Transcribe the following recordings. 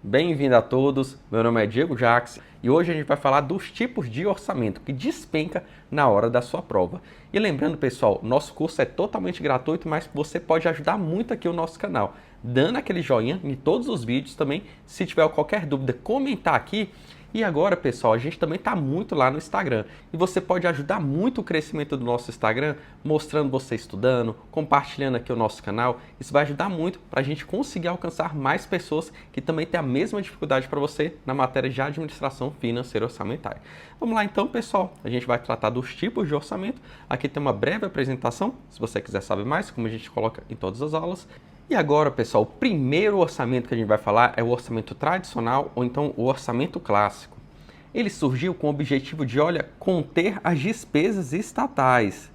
Bem-vindo a todos, meu nome é Diego Jax e hoje a gente vai falar dos tipos de orçamento que despenca na hora da sua prova. E lembrando, pessoal, nosso curso é totalmente gratuito, mas você pode ajudar muito aqui o nosso canal, dando aquele joinha em todos os vídeos também. Se tiver qualquer dúvida, comentar aqui. E agora, pessoal, a gente também está muito lá no Instagram e você pode ajudar muito o crescimento do nosso Instagram, mostrando você estudando, compartilhando aqui o nosso canal. Isso vai ajudar muito para a gente conseguir alcançar mais pessoas que também têm a mesma dificuldade para você na matéria de administração financeira orçamentária. Vamos lá então, pessoal, a gente vai tratar dos tipos de orçamento. Aqui tem uma breve apresentação, se você quiser saber mais, como a gente coloca em todas as aulas. E agora, pessoal, o primeiro orçamento que a gente vai falar é o orçamento tradicional ou então o orçamento clássico. Ele surgiu com o objetivo de, conter as despesas estatais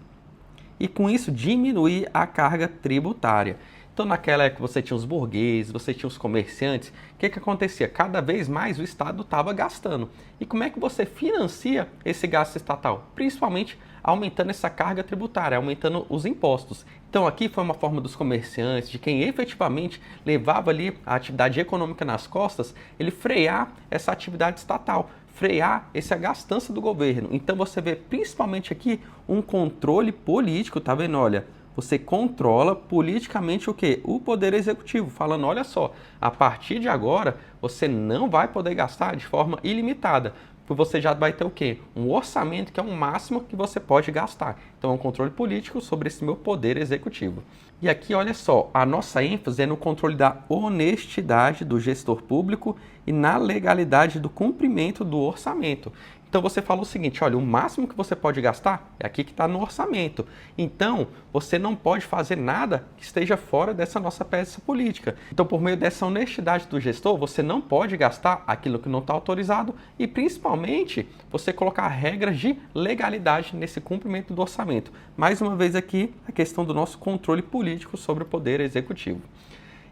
e com isso diminuir a carga tributária. Então, naquela época você tinha os burgueses, você tinha os comerciantes, o que acontecia? Cada vez mais o Estado estava gastando. E como é que você financia esse gasto estatal? Principalmente aumentando essa carga tributária, aumentando os impostos. Então aqui foi uma forma dos comerciantes, de quem efetivamente levava ali a atividade econômica nas costas, ele frear essa atividade estatal, frear essa gastança do governo. Então você vê principalmente aqui um controle político, tá vendo? Olha, você controla politicamente o quê? O poder executivo, falando, olha só, a partir de agora você não vai poder gastar de forma ilimitada. Você já vai ter o quê? Um orçamento que é o máximo que você pode gastar. Então é um controle político sobre esse meu poder executivo. E aqui, olha só, a nossa ênfase é no controle da honestidade do gestor público e na legalidade do cumprimento do orçamento. Então você fala o seguinte, olha, o máximo que você pode gastar é aqui que está no orçamento. Então você não pode fazer nada que esteja fora dessa nossa peça política. Então por meio dessa honestidade do gestor, você não pode gastar aquilo que não está autorizado e principalmente você colocar regras de legalidade nesse cumprimento do orçamento. Mais uma vez aqui a questão do nosso controle político sobre o poder executivo.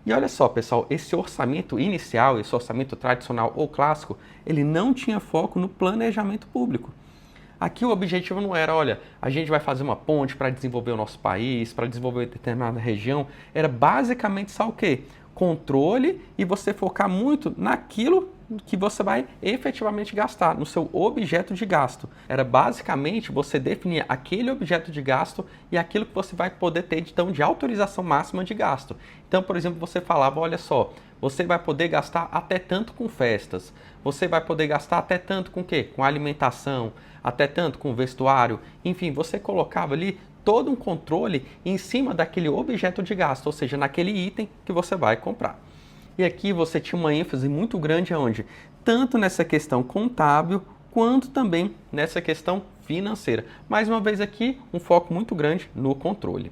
E olha só, pessoal, esse orçamento inicial, esse orçamento tradicional ou clássico, ele não tinha foco no planejamento público. Aqui o objetivo não era, olha, a gente vai fazer uma ponte para desenvolver o nosso país, para desenvolver determinada região. Era basicamente só o quê? Controle e você focar muito naquilo que você vai efetivamente gastar, no seu objeto de gasto. Era basicamente você definir aquele objeto de gasto e aquilo que você vai poder ter então, de autorização máxima de gasto. Então, por exemplo, você falava, olha só, você vai poder gastar até tanto com festas, você vai poder gastar até tanto com o quê? Com alimentação, até tanto com vestuário, enfim, você colocava ali todo um controle em cima daquele objeto de gasto, ou seja, naquele item que você vai comprar. E aqui você tinha uma ênfase muito grande aonde? Tanto nessa questão contábil, quanto também nessa questão financeira. Mais uma vez aqui, um foco muito grande no controle.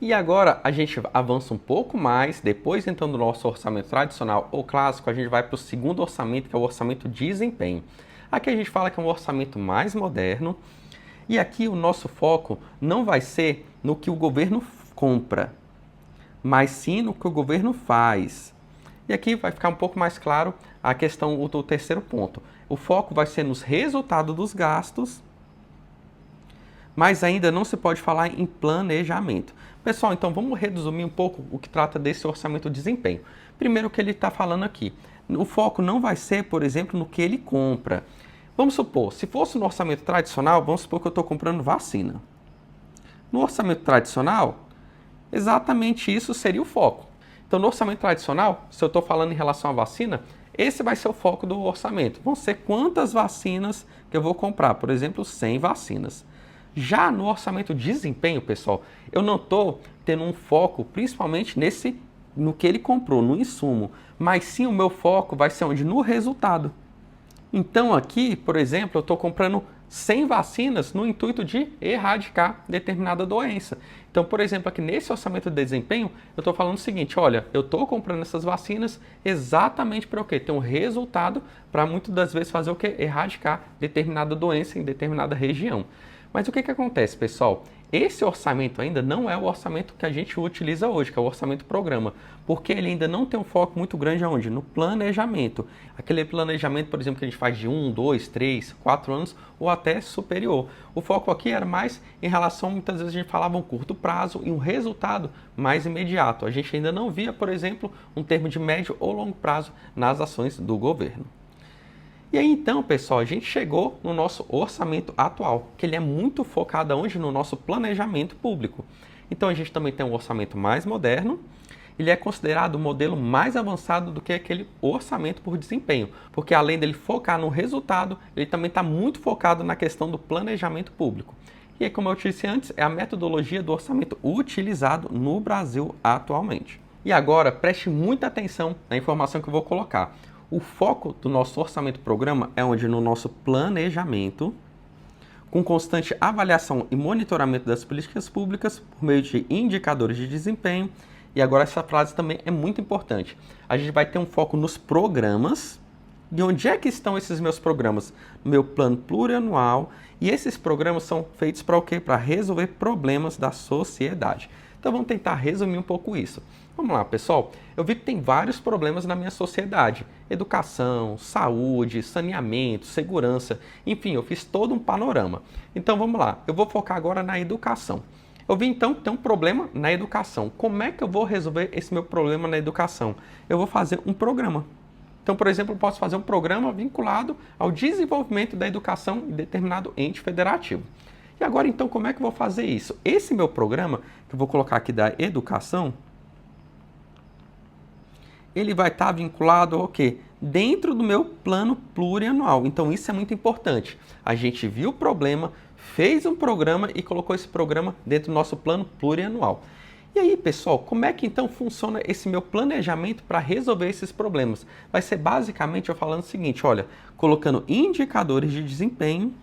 E agora a gente avança um pouco mais, depois então do nosso orçamento tradicional ou clássico, a gente vai para o segundo orçamento, que é o orçamento de desempenho. Aqui a gente fala que é um orçamento mais moderno, e aqui o nosso foco não vai ser no que o governo compra, mas sim no que o governo faz. E aqui vai ficar um pouco mais claro a questão do terceiro ponto. O foco vai ser nos resultados dos gastos, mas ainda não se pode falar em planejamento. Pessoal, então vamos resumir um pouco o que trata desse orçamento de desempenho. Primeiro o que ele está falando aqui. O foco não vai ser, por exemplo, no que ele compra. Vamos supor, se fosse no orçamento tradicional, vamos supor que eu estou comprando vacina. No orçamento tradicional, exatamente isso seria o foco. Então, no orçamento tradicional, se eu estou falando em relação à vacina, esse vai ser o foco do orçamento. Vão ser quantas vacinas que eu vou comprar, por exemplo, 100 vacinas. Já no orçamento de desempenho, pessoal, eu não estou tendo um foco principalmente no que ele comprou, no insumo, mas sim o meu foco vai ser onde? No resultado. Então aqui, por exemplo, eu estou comprando 100 vacinas no intuito de erradicar determinada doença. Então, por exemplo, aqui nesse orçamento de desempenho, eu estou falando o seguinte, olha, eu estou comprando essas vacinas exatamente para o quê? Ter um resultado para muitas das vezes fazer o quê? Erradicar determinada doença em determinada região. Mas o que acontece, pessoal? Esse orçamento ainda não é o orçamento que a gente utiliza hoje, que é o orçamento programa, porque ele ainda não tem um foco muito grande aonde? No planejamento. Aquele planejamento, por exemplo, que a gente faz de 1, 2, 3, 4 anos ou até superior. O foco aqui era mais em relação, muitas vezes a gente falava um curto prazo e um resultado mais imediato. A gente ainda não via, por exemplo, um termo de médio ou longo prazo nas ações do governo. E aí então, pessoal, a gente chegou no nosso orçamento atual, que ele é muito focado onde? No nosso planejamento público. Então a gente também tem um orçamento mais moderno, ele é considerado o modelo mais avançado do que aquele orçamento por desempenho, porque além dele focar no resultado, ele também está muito focado na questão do planejamento público. E aí, como eu disse antes, é a metodologia do orçamento utilizado no Brasil atualmente. E agora, preste muita atenção na informação que eu vou colocar. O foco do nosso orçamento programa é onde no nosso planejamento, com constante avaliação e monitoramento das políticas públicas por meio de indicadores de desempenho. E agora essa frase também é muito importante. A gente vai ter um foco nos programas. E onde é que estão esses meus programas? No meu plano plurianual. E esses programas são feitos para o quê? Para resolver problemas da sociedade. Então vamos tentar resumir um pouco isso. Vamos lá, pessoal. Eu vi que tem vários problemas na minha sociedade. Educação, saúde, saneamento, segurança. Enfim, eu fiz todo um panorama. Então vamos lá. Eu vou focar agora na educação. Eu vi então que tem um problema na educação. Como é que eu vou resolver esse meu problema na educação? Eu vou fazer um programa. Então, por exemplo, eu posso fazer um programa vinculado ao desenvolvimento da educação em determinado ente federativo. E agora, então, como é que eu vou fazer isso? Esse meu programa, que eu vou colocar aqui da educação, ele vai estar vinculado ao quê? Dentro do meu plano plurianual. Então, isso é muito importante. A gente viu o problema, fez um programa e colocou esse programa dentro do nosso plano plurianual. E aí, pessoal, como é que então funciona esse meu planejamento para resolver esses problemas? Vai ser basicamente eu falando o seguinte, olha, colocando indicadores de desempenho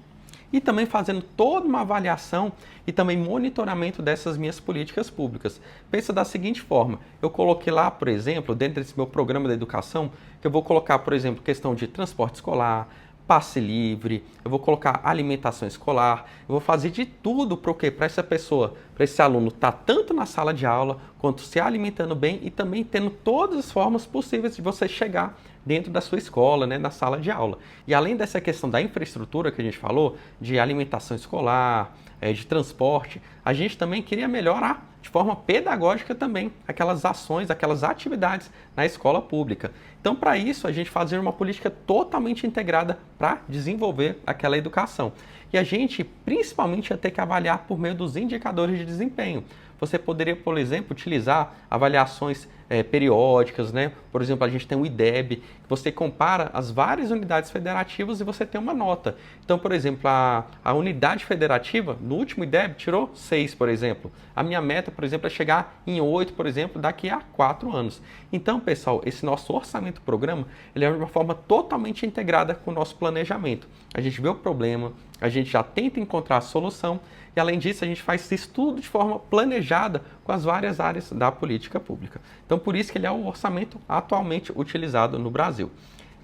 e também fazendo toda uma avaliação e também monitoramento dessas minhas políticas públicas. Pensa da seguinte forma, eu coloquei lá, por exemplo, dentro desse meu programa da educação, que eu vou colocar, por exemplo, questão de transporte escolar, passe livre, eu vou colocar alimentação escolar, eu vou fazer de tudo para o quê? Para essa pessoa, para esse aluno estar tanto na sala de aula, quanto se alimentando bem e também tendo todas as formas possíveis de você chegar dentro da sua escola, né, na sala de aula. E além dessa questão da infraestrutura que a gente falou, de alimentação escolar, de transporte, a gente também queria melhorar de forma pedagógica também aquelas ações, aquelas atividades na escola pública. Então, para isso, a gente fazia uma política totalmente integrada para desenvolver aquela educação. E a gente, principalmente, ia ter que avaliar por meio dos indicadores de desempenho. Você poderia, por exemplo, utilizar avaliações periódicas, né? Por exemplo, a gente tem o IDEB, que você compara as várias unidades federativas e você tem uma nota. Então, por exemplo, a unidade federativa, no último IDEB, tirou 6, por exemplo. A minha meta, por exemplo, é chegar em 8, por exemplo, daqui a 4 anos. Então, pessoal, esse nosso orçamento programa, ele é de uma forma totalmente integrada com o nosso planejamento. A gente vê o problema, a gente já tenta encontrar a solução e, além disso, a gente faz isso tudo de forma planejada com as várias áreas da política pública. Então, por isso que ele é o orçamento atualmente utilizado no Brasil.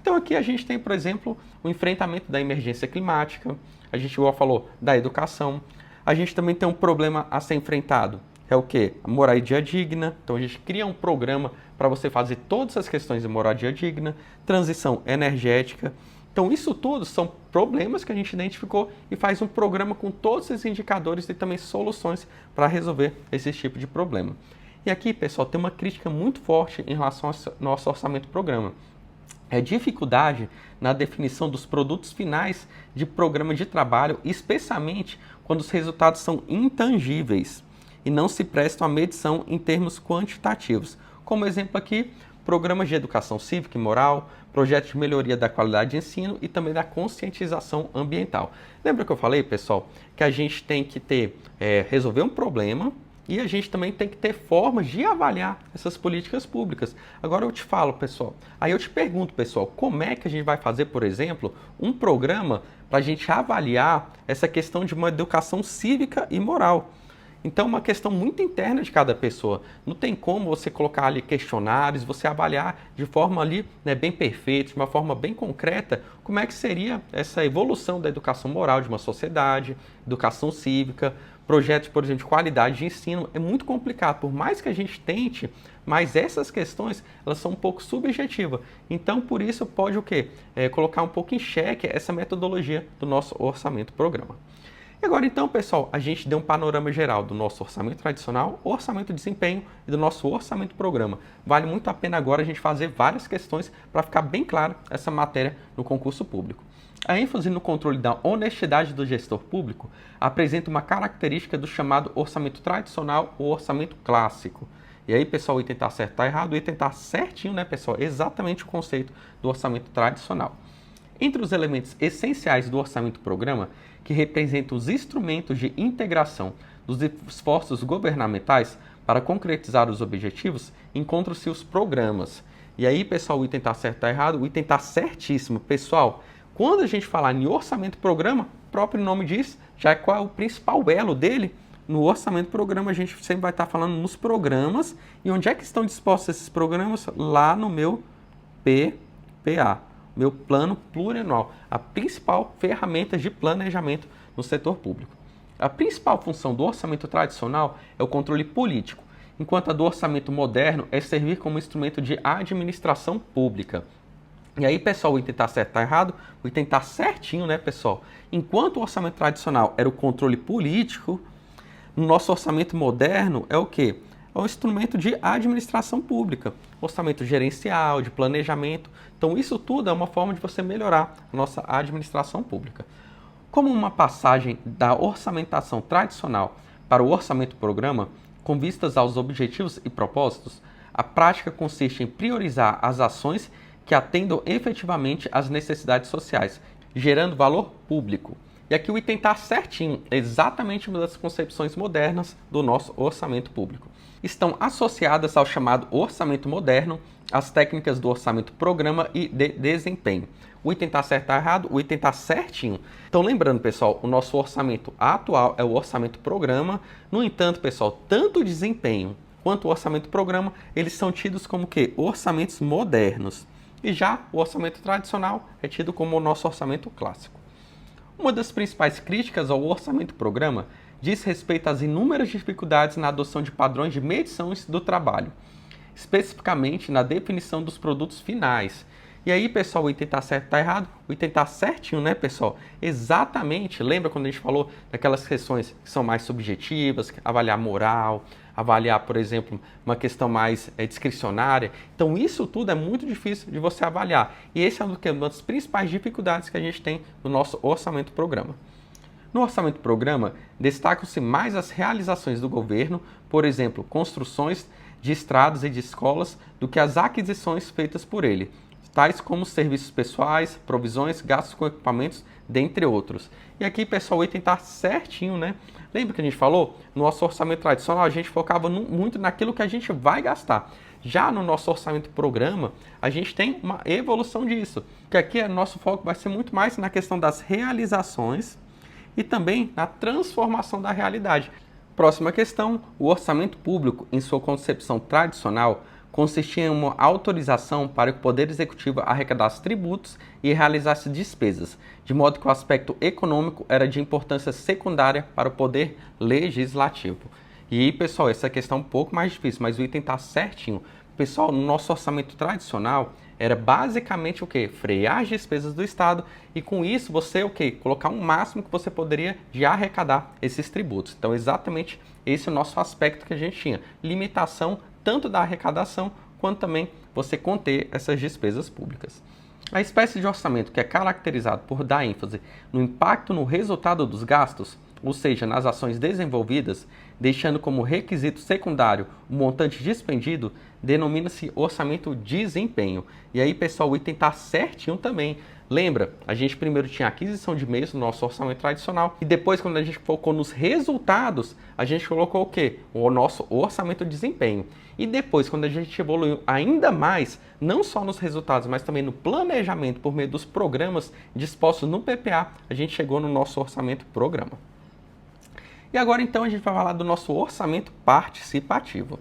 Então, aqui a gente tem, por exemplo, o enfrentamento da emergência climática, a gente igual falou da educação, a gente também tem um problema a ser enfrentado, é o quê? A moradia digna. Então, a gente cria um programa para você fazer todas as questões de moradia digna, transição energética. Então, isso tudo são problemas que a gente identificou e faz um programa com todos esses indicadores e também soluções para resolver esse tipo de problema. E aqui, pessoal, tem uma crítica muito forte em relação ao nosso orçamento programa. É dificuldade na definição dos produtos finais de programa de trabalho, especialmente quando os resultados são intangíveis e não se prestam à medição em termos quantitativos. Como exemplo aqui, programas de educação cívica e moral, projetos de melhoria da qualidade de ensino e também da conscientização ambiental. Lembra que eu falei, pessoal, que a gente tem que resolver um problema e a gente também tem que ter formas de avaliar essas políticas públicas. Agora eu te falo, pessoal, aí eu te pergunto, pessoal, como é que a gente vai fazer, por exemplo, um programa para a gente avaliar essa questão de uma educação cívica e moral? Então, é uma questão muito interna de cada pessoa. Não tem como você colocar ali questionários, você avaliar de forma ali, né, bem perfeita, de uma forma bem concreta, como é que seria essa evolução da educação moral de uma sociedade, educação cívica. projetos, por exemplo, de qualidade de ensino, é muito complicado. Por mais que a gente tente, mas essas questões, elas são um pouco subjetivas. Então, por isso, pode o quê? Colocar um pouco em xeque essa metodologia do nosso orçamento-programa. E agora, então, pessoal, a gente deu um panorama geral do nosso orçamento tradicional, orçamento de desempenho e do nosso orçamento-programa. Vale muito a pena agora a gente fazer várias questões para ficar bem claro essa matéria no concurso público. A ênfase no controle da honestidade do gestor público apresenta uma característica do chamado orçamento tradicional ou orçamento clássico. E aí, pessoal, o item está certo, está errado, o item está certinho, né, pessoal? Exatamente o conceito do orçamento tradicional. Entre os elementos essenciais do orçamento-programa, que representam os instrumentos de integração dos esforços governamentais para concretizar os objetivos, encontram-se os programas. E aí, pessoal, o item está certo, está errado, o item está certíssimo. Pessoal, quando a gente falar em orçamento-programa, o próprio nome diz, já é qual é o principal elo dele. No orçamento-programa, a gente sempre vai estar falando nos programas. E onde é que estão dispostos esses programas? Lá no meu PPA. Meu plano plurianual, a principal ferramenta de planejamento no setor público. A principal função do orçamento tradicional é o controle político, enquanto a do orçamento moderno é servir como instrumento de administração pública. E aí, pessoal, o item está certo, está errado? O item está certinho, né, pessoal? Enquanto o orçamento tradicional era o controle político, no nosso orçamento moderno é o quê? É um instrumento de administração pública, orçamento gerencial, de planejamento. Então, isso tudo é uma forma de você melhorar a nossa administração pública. Como uma passagem da orçamentação tradicional para o orçamento-programa, com vistas aos objetivos e propósitos, a prática consiste em priorizar as ações que atendam efetivamente às necessidades sociais, gerando valor público. E aqui o item está certinho, exatamente uma das concepções modernas do nosso orçamento público. Estão associadas ao chamado orçamento moderno as técnicas do orçamento-programa e de desempenho. O item está certo ou errado? O item está certinho. Então, lembrando, pessoal, o nosso orçamento atual é o orçamento-programa. No entanto, pessoal, tanto o desempenho quanto o orçamento-programa, eles são tidos como que orçamentos modernos. E já o orçamento tradicional é tido como o nosso orçamento clássico. Uma das principais críticas ao orçamento-programa diz respeito às inúmeras dificuldades na adoção de padrões de medição do trabalho, especificamente na definição dos produtos finais. E aí, pessoal, o item está certo, está errado? O item está certinho, né, pessoal? Exatamente. Lembra quando a gente falou daquelas questões que são mais subjetivas, avaliar moral, avaliar, por exemplo, uma questão mais discricionária? Então, isso tudo é muito difícil de você avaliar. E esse é uma das principais dificuldades que a gente tem no nosso orçamento-programa. No orçamento-programa, destacam-se mais as realizações do governo, por exemplo, construções de estradas e de escolas, do que as aquisições feitas por ele, tais como serviços pessoais, provisões, gastos com equipamentos, dentre outros. E aqui, pessoal, o item está certinho, né? Lembra que a gente falou? No nosso orçamento tradicional, a gente focava muito naquilo que a gente vai gastar. Já no nosso orçamento-programa, a gente tem uma evolução disso, que aqui o nosso foco vai ser muito mais na questão das realizações e também na transformação da realidade. Próxima questão, o orçamento público, em sua concepção tradicional, consistia em uma autorização para que o Poder Executivo arrecadasse tributos e realizasse despesas, de modo que o aspecto econômico era de importância secundária para o Poder Legislativo. E aí, pessoal, essa questão é um pouco mais difícil, mas o item está certinho. Pessoal, no nosso orçamento tradicional, era basicamente o quê? Frear as despesas do Estado e com isso você, o quê? Colocar um máximo que você poderia de arrecadar esses tributos. Então, exatamente esse é o nosso aspecto que a gente tinha. Limitação tanto da arrecadação quanto também você conter essas despesas públicas. A espécie de orçamento que é caracterizado por dar ênfase no impacto no resultado dos gastos, ou seja, nas ações desenvolvidas, deixando como requisito secundário o montante dispendido, denomina-se orçamento desempenho. E aí, pessoal, o item está certinho também. Lembra, a gente primeiro tinha aquisição de meios no nosso orçamento tradicional e depois, quando a gente focou nos resultados, a gente colocou o quê? O nosso orçamento de desempenho. E depois, quando a gente evoluiu ainda mais, não só nos resultados, mas também no planejamento por meio dos programas dispostos no PPA, a gente chegou no nosso orçamento programa. E agora, então, a gente vai falar do nosso orçamento participativo.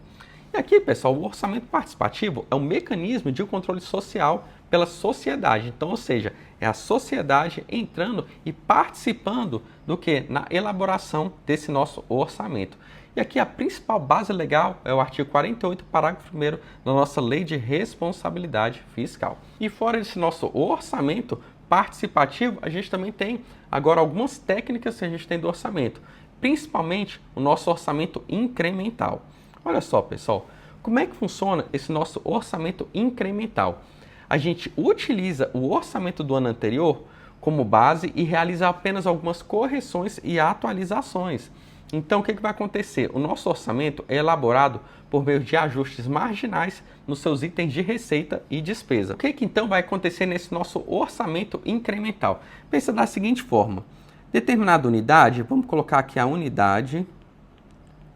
E aqui, pessoal, o orçamento participativo é um mecanismo de controle social pela sociedade. Então, ou seja, é a sociedade entrando e participando do que? Na elaboração desse nosso orçamento. E aqui a principal base legal é o artigo 48, parágrafo 1º da nossa Lei de Responsabilidade Fiscal. E fora desse nosso orçamento participativo, a gente também tem agora algumas técnicas que a gente tem do orçamento, principalmente o nosso orçamento incremental. Olha só, pessoal, como é que funciona esse nosso orçamento incremental? A gente utiliza o orçamento do ano anterior como base e realiza apenas algumas correções e atualizações. Então, o que vai acontecer? O nosso orçamento é elaborado por meio de ajustes marginais nos seus itens de receita e despesa. O que então vai acontecer nesse nosso orçamento incremental? Pensa da seguinte forma: determinada unidade, vamos colocar aqui a unidade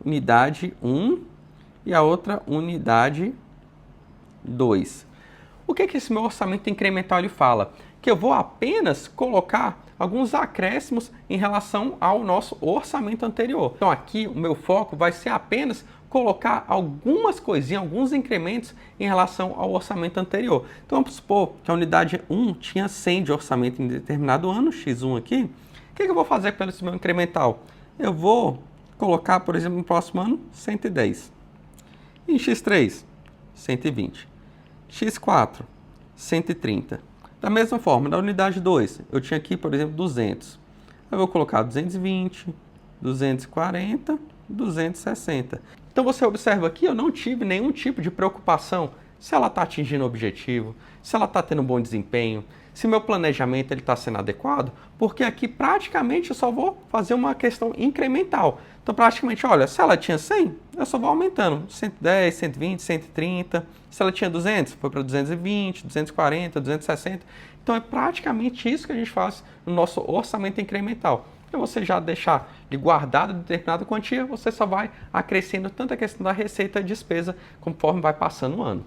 1 e a outra unidade 2. O que esse meu orçamento incremental ele fala? Que eu vou apenas colocar alguns acréscimos em relação ao nosso orçamento anterior. Então aqui o meu foco vai ser apenas colocar algumas coisinhas, alguns incrementos em relação ao orçamento anterior. Então vamos supor que a unidade 1 tinha 100 de orçamento em determinado ano, x1 aqui. O que eu vou fazer pelo esse meu incremental? Eu vou colocar, por exemplo, no próximo ano, 110. Em x3, 120. x4, 130. Da mesma forma, na unidade 2, eu tinha aqui, por exemplo, 200. Eu vou colocar 220, 240, 260. Então você observa aqui, eu não tive nenhum tipo de preocupação se ela está atingindo o objetivo, se ela está tendo um bom desempenho, se meu planejamento está sendo adequado, porque aqui praticamente eu só vou fazer uma questão incremental. Então praticamente, olha, se ela tinha 100, eu só vou aumentando, 110, 120, 130. Se ela tinha 200, foi para 220, 240, 260. Então é praticamente isso que a gente faz no nosso orçamento incremental. Então você já deixar de guardado determinada quantia, você só vai acrescendo tanto a questão da receita e despesa conforme vai passando o ano.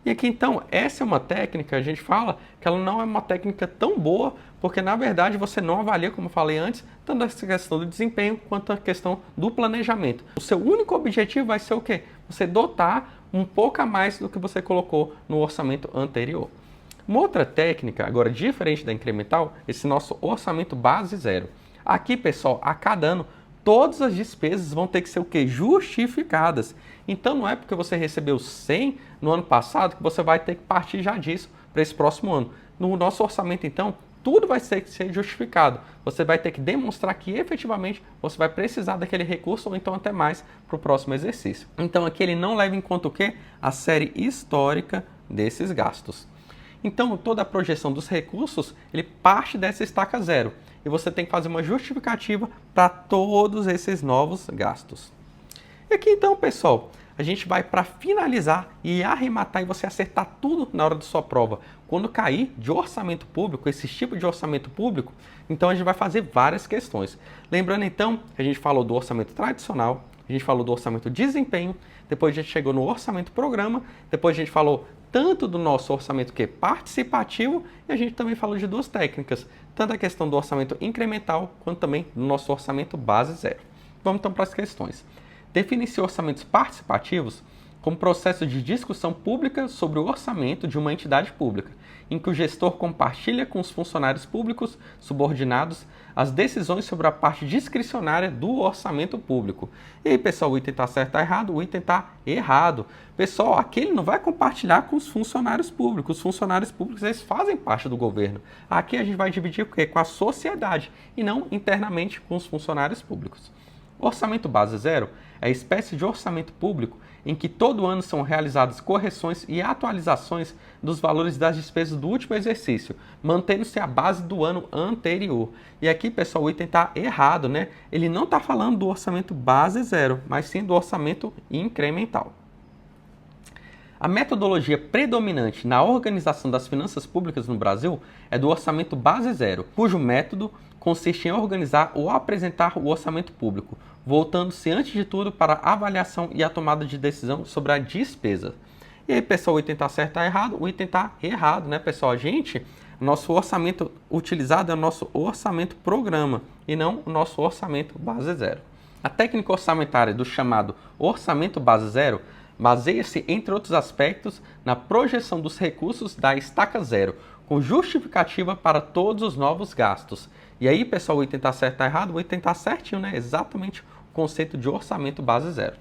E aqui então, essa é uma técnica, a gente fala que ela não é uma técnica tão boa, porque na verdade você não avalia, como eu falei antes, tanto essa questão do desempenho quanto a questão do planejamento. O seu único objetivo vai ser o quê? Você dotar um pouco a mais do que você colocou no orçamento anterior. Uma outra técnica, agora diferente da incremental, esse nosso orçamento base zero. Aqui, pessoal, a cada ano, todas as despesas vão ter que ser o quê? Justificadas. Então não é porque você recebeu 100 no ano passado que você vai ter que partir já disso para esse próximo ano. No nosso orçamento, então, tudo vai ter que ser justificado. Você vai ter que demonstrar que efetivamente você vai precisar daquele recurso ou então até mais para o próximo exercício. Então aqui ele não leva em conta o quê? A série histórica desses gastos. Então toda a projeção dos recursos, ele parte dessa estaca zero. E você tem que fazer uma justificativa para todos esses novos gastos. E aqui então, pessoal, a gente vai para finalizar e arrematar e você acertar tudo na hora da sua prova. Quando cair de orçamento público, esse tipo de orçamento público, então a gente vai fazer várias questões. Lembrando então, que a gente falou do orçamento tradicional, a gente falou do orçamento desempenho, depois a gente chegou no orçamento programa, depois a gente falou tanto do nosso orçamento que é participativo e a gente também falou de duas técnicas, tanto a questão do orçamento incremental quanto também do nosso orçamento base zero. Vamos então para as questões. Define-se orçamentos participativos como processo de discussão pública sobre o orçamento de uma entidade pública, em que o gestor compartilha com os funcionários públicos subordinados as decisões sobre a parte discricionária do orçamento público. E aí, pessoal, o item está certo ou está errado? O item está errado. Pessoal, aqui ele não vai compartilhar com os funcionários públicos. Os funcionários públicos, eles fazem parte do governo. Aqui a gente vai dividir o quê? Com a sociedade e não internamente com os funcionários públicos. O orçamento base zero é a espécie de orçamento público em que todo ano são realizadas correções e atualizações dos valores das despesas do último exercício, mantendo-se a base do ano anterior. E aqui, pessoal, o item está errado, né? Ele não está falando do orçamento base zero, mas sim do orçamento incremental. A metodologia predominante na organização das finanças públicas no Brasil é do orçamento base zero, cujo método consiste em organizar ou apresentar o orçamento público, voltando-se antes de tudo para a avaliação e a tomada de decisão sobre a despesa. E aí, pessoal, o item está certo ou errado? O item está errado, né, pessoal? Nosso orçamento utilizado é o nosso orçamento programa e não o nosso orçamento base zero. A técnica orçamentária do chamado orçamento base zero baseia-se, entre outros aspectos, na projeção dos recursos da estaca zero, com justificativa para todos os novos gastos. E aí, pessoal, o item está certo ou errado? O item está certinho, né? Exatamente o conceito de orçamento base zero.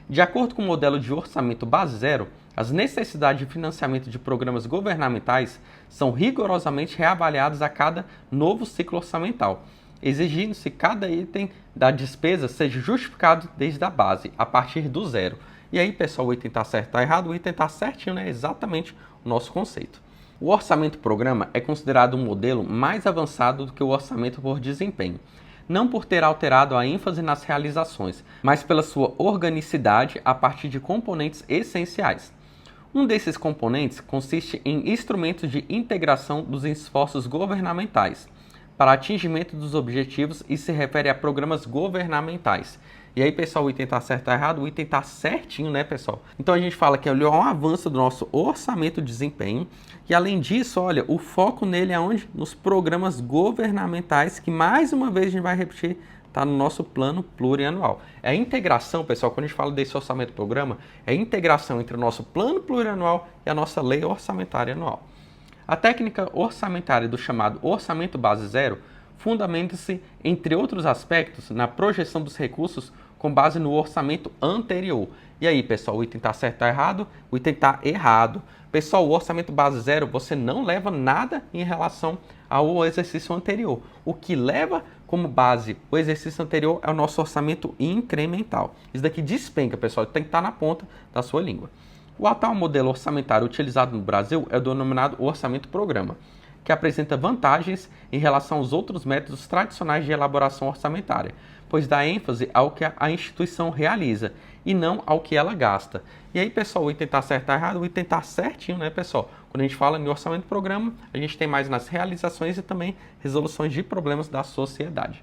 De acordo com o modelo de orçamento base zero, as necessidades de financiamento de programas governamentais são rigorosamente reavaliadas a cada novo ciclo orçamental, exigindo-se que cada item da despesa seja justificado desde a base, a partir do zero. E aí, pessoal, o item está certo ou errado? O item está certinho, né? Exatamente o nosso conceito. O orçamento programa é considerado um modelo mais avançado do que o orçamento por desempenho, não por ter alterado a ênfase nas realizações, mas pela sua organicidade a partir de componentes essenciais. Um desses componentes consiste em instrumentos de integração dos esforços governamentais para atingimento dos objetivos e se refere a programas governamentais. E aí, pessoal, o item está certo ou errado? O item está certinho, né, pessoal? Então a gente fala que é um avanço do nosso orçamento de desempenho. E além disso, olha, o foco nele é onde? Nos programas governamentais, que mais uma vez a gente vai repetir, está no nosso plano plurianual. É a integração, pessoal, quando a gente fala desse orçamento programa, é a integração entre o nosso plano plurianual e a nossa lei orçamentária anual. A técnica orçamentária do chamado orçamento base zero fundamenta-se, entre outros aspectos, na projeção dos recursos com base no orçamento anterior. E aí, pessoal, o item está certo ou errado? O item está errado. Pessoal, o orçamento base zero, você não leva nada em relação ao exercício anterior. O que leva como base o exercício anterior é o nosso orçamento incremental. Isso daqui despenca, pessoal, tem que estar na ponta da sua língua. O atual modelo orçamentário utilizado no Brasil é o denominado orçamento programa, que apresenta vantagens em relação aos outros métodos tradicionais de elaboração orçamentária, pois dá ênfase ao que a instituição realiza e não ao que ela gasta. E aí, pessoal, o item está certo ou errado? O item está certinho, né, pessoal? Quando a gente fala em orçamento programa, a gente tem mais nas realizações e também resoluções de problemas da sociedade.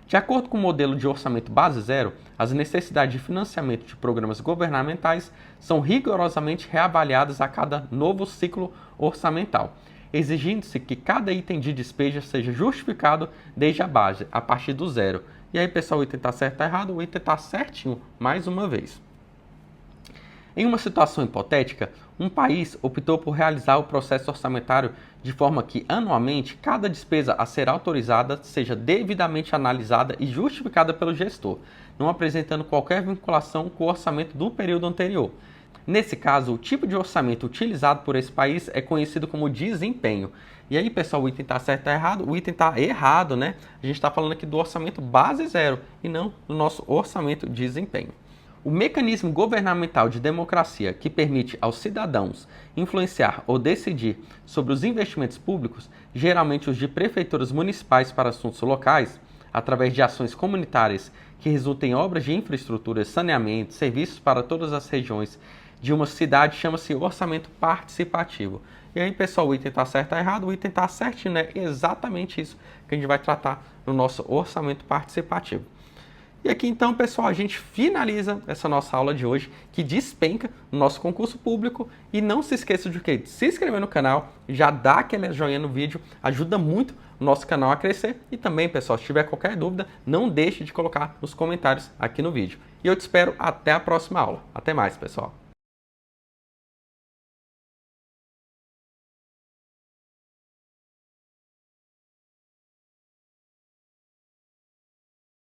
De acordo com o modelo de orçamento base zero, as necessidades de financiamento de programas governamentais são rigorosamente reavaliadas a cada novo ciclo orçamental, exigindo-se que cada item de despesa seja justificado desde a base, a partir do zero. E aí, pessoal, o item está certo ou errado? O item está certinho, mais uma vez. Em uma situação hipotética, um país optou por realizar o processo orçamentário de forma que, anualmente, cada despesa a ser autorizada seja devidamente analisada e justificada pelo gestor, não apresentando qualquer vinculação com o orçamento do período anterior. Nesse caso, o tipo de orçamento utilizado por esse país é conhecido como desempenho. E aí, pessoal, o item está certo ou errado? O item está errado, né? A gente está falando aqui do orçamento base zero e não do nosso orçamento de desempenho. O mecanismo governamental de democracia que permite aos cidadãos influenciar ou decidir sobre os investimentos públicos, geralmente os de prefeituras municipais para assuntos locais, através de ações comunitárias que resultem em obras de infraestrutura, saneamento, serviços para todas as regiões de uma cidade, chama-se orçamento participativo. E aí, pessoal, o item está certo ou errado? O item está certinho, né? Exatamente isso que a gente vai tratar no nosso orçamento participativo. E aqui então, pessoal, a gente finaliza essa nossa aula de hoje, que despenca no nosso concurso público. E não se esqueça de quê? De se inscrever no canal, já dá aquele joinha no vídeo, ajuda muito o nosso canal a crescer. E também, pessoal, se tiver qualquer dúvida, não deixe de colocar nos comentários aqui no vídeo. E eu te espero até a próxima aula. Até mais, pessoal!